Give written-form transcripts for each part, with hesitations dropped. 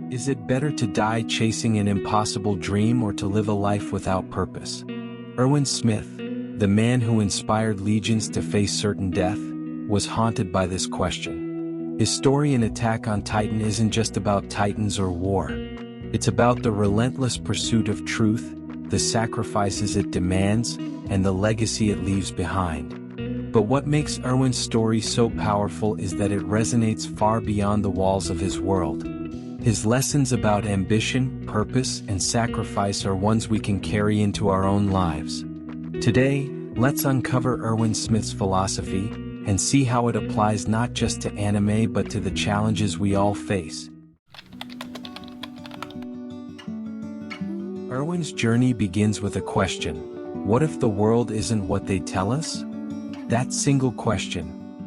Is it better to die chasing an impossible dream or to live a life without purpose? Erwin Smith, the man who inspired legions to face certain death, was haunted by this question. His story in Attack on Titan isn't just about titans or war. It's about the relentless pursuit of truth, the sacrifices it demands, and the legacy it leaves behind. But what makes Erwin's story so powerful is that it resonates far beyond the walls of his world. His lessons about ambition, purpose, and sacrifice are ones we can carry into our own lives. Today, let's uncover Erwin Smith's philosophy and see how it applies not just to anime but to the challenges we all face. Erwin's journey begins with a question: what if the world isn't what they tell us? That single question,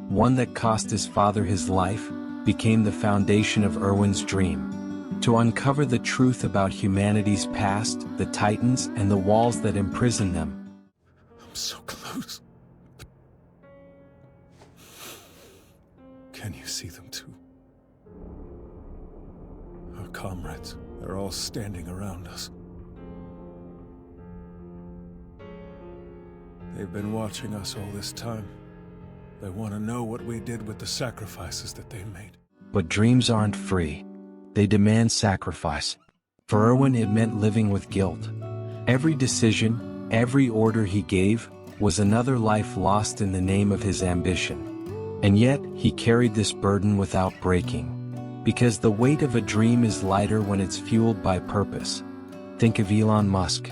one that cost his father his life, became the foundation of Erwin's dream. To uncover the truth about humanity's past, the titans, and the walls that imprison them. I'm so close. Can you see them too? Our comrades, they're all standing around us. They've been watching us all this time. They want to know what we did with the sacrifices that they made. But dreams aren't free. They demand sacrifice. For Erwin, it meant living with guilt. Every decision, every order he gave, was another life lost in the name of his ambition. And yet, he carried this burden without breaking. Because the weight of a dream is lighter when it's fueled by purpose. Think of Elon Musk.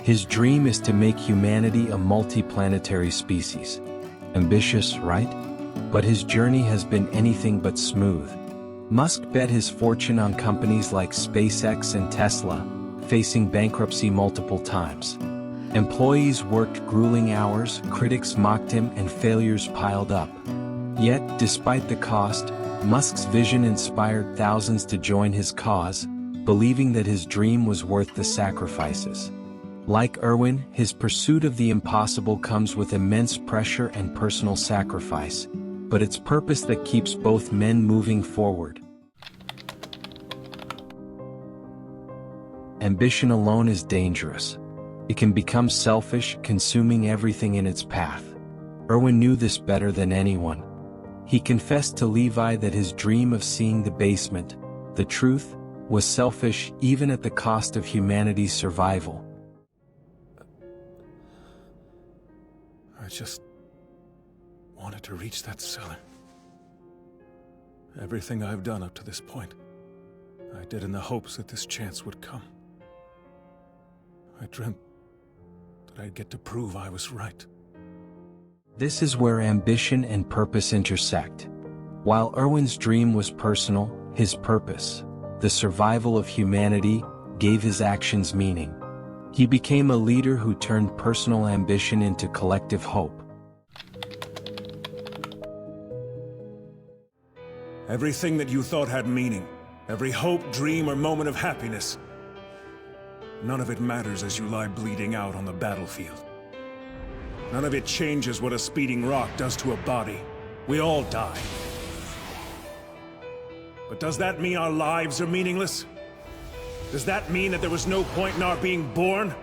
His dream is to make humanity a multi-planetary species. Ambitious, right? But his journey has been anything but smooth. Musk bet his fortune on companies like SpaceX and Tesla, facing bankruptcy multiple times. Employees worked grueling hours, critics mocked him, and failures piled up. Yet, despite the cost, Musk's vision inspired thousands to join his cause, believing that his dream was worth the sacrifices. Like Erwin, his pursuit of the impossible comes with immense pressure and personal sacrifice, but it's purpose that keeps both men moving forward. Ambition alone is dangerous. It can become selfish, consuming everything in its path. Erwin knew this better than anyone. He confessed to Levi that his dream of seeing the basement, the truth, was selfish even at the cost of humanity's survival. I just wanted to reach that cellar. Everything I've done up to this point, I did in the hopes that this chance would come. I dreamt that I'd get to prove I was right. This is where ambition and purpose intersect. While Erwin's dream was personal, his purpose, the survival of humanity, gave his actions meaning. He became a leader who turned personal ambition into collective hope. Everything that you thought had meaning, every hope, dream, or moment of happiness, none of it matters as you lie bleeding out on the battlefield. None of it changes what a speeding rock does to a body. We all die. But does that mean our lives are meaningless? Does that mean that there was no point in our being born?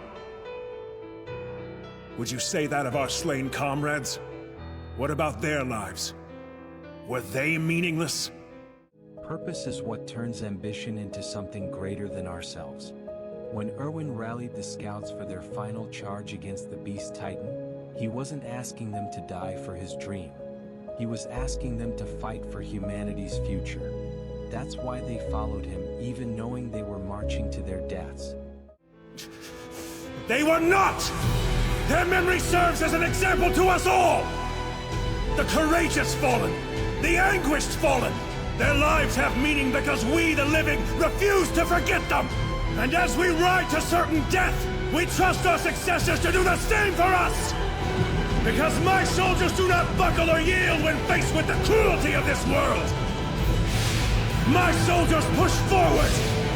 Would you say that of our slain comrades? What about their lives? Were they meaningless? Purpose is what turns ambition into something greater than ourselves. When Erwin rallied the scouts for their final charge against the Beast Titan, he wasn't asking them to die for his dream. He was asking them to fight for humanity's future. That's why they followed him, even knowing they were marching to their deaths. They were not! Their memory serves as an example to us all! The courageous fallen, the anguished fallen, their lives have meaning because we, the living, refuse to forget them! And as we ride to certain death, we trust our successors to do the same for us! Because my soldiers do not buckle or yield when faced with the cruelty of this world! My soldiers push forward!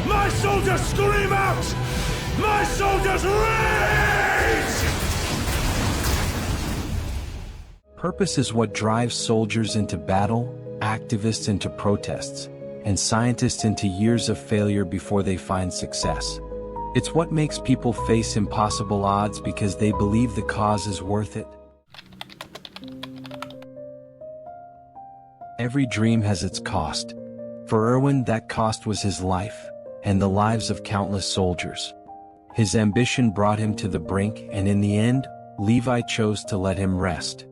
My soldiers scream out! My soldiers rage! Purpose is what drives soldiers into battle, activists into protests, and scientists into years of failure before they find success. It's what makes people face impossible odds because they believe the cause is worth it. Every dream has its cost. For Erwin, that cost was his life, and the lives of countless soldiers. His ambition brought him to the brink, and in the end, Levi chose to let him rest.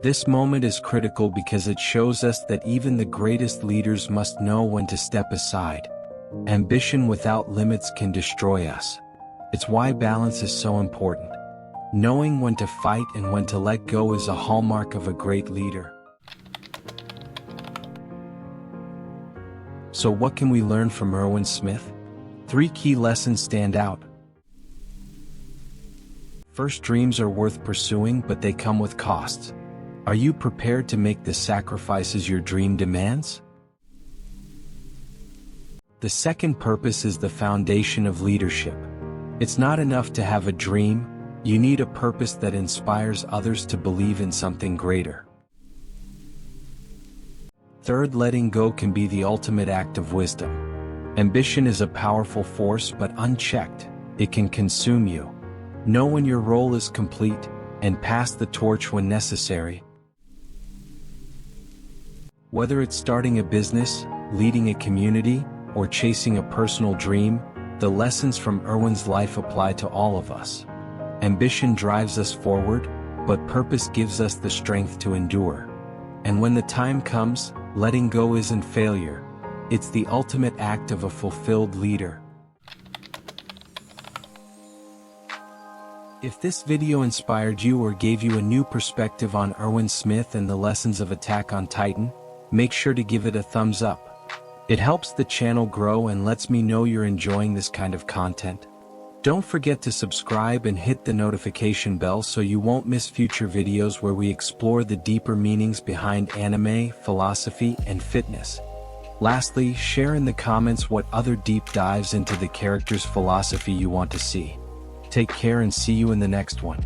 This moment is critical because it shows us that even the greatest leaders must know when to step aside. Ambition without limits can destroy us. It's why balance is so important. Knowing when to fight and when to let go is a hallmark of a great leader. So what can we learn from Erwin Smith? 3 key lessons stand out. First, dreams are worth pursuing, but they come with costs. Are you prepared to make the sacrifices your dream demands? The second, purpose is the foundation of leadership. It's not enough to have a dream, you need a purpose that inspires others to believe in something greater. Third, letting go can be the ultimate act of wisdom. Ambition is a powerful force, but unchecked, it can consume you. Know when your role is complete, and pass the torch when necessary. Whether it's starting a business, leading a community, or chasing a personal dream, the lessons from Erwin's life apply to all of us. Ambition drives us forward, but purpose gives us the strength to endure. And when the time comes, letting go isn't failure. It's the ultimate act of a fulfilled leader. If this video inspired you or gave you a new perspective on Erwin Smith and the lessons of Attack on Titan, make sure to give it a thumbs up. It helps the channel grow and lets me know you're enjoying this kind of content. Don't forget to subscribe and hit the notification bell so you won't miss future videos where we explore the deeper meanings behind anime, philosophy, and fitness. Lastly, share in the comments what other deep dives into the character's philosophy you want to see. Take care and see you in the next one.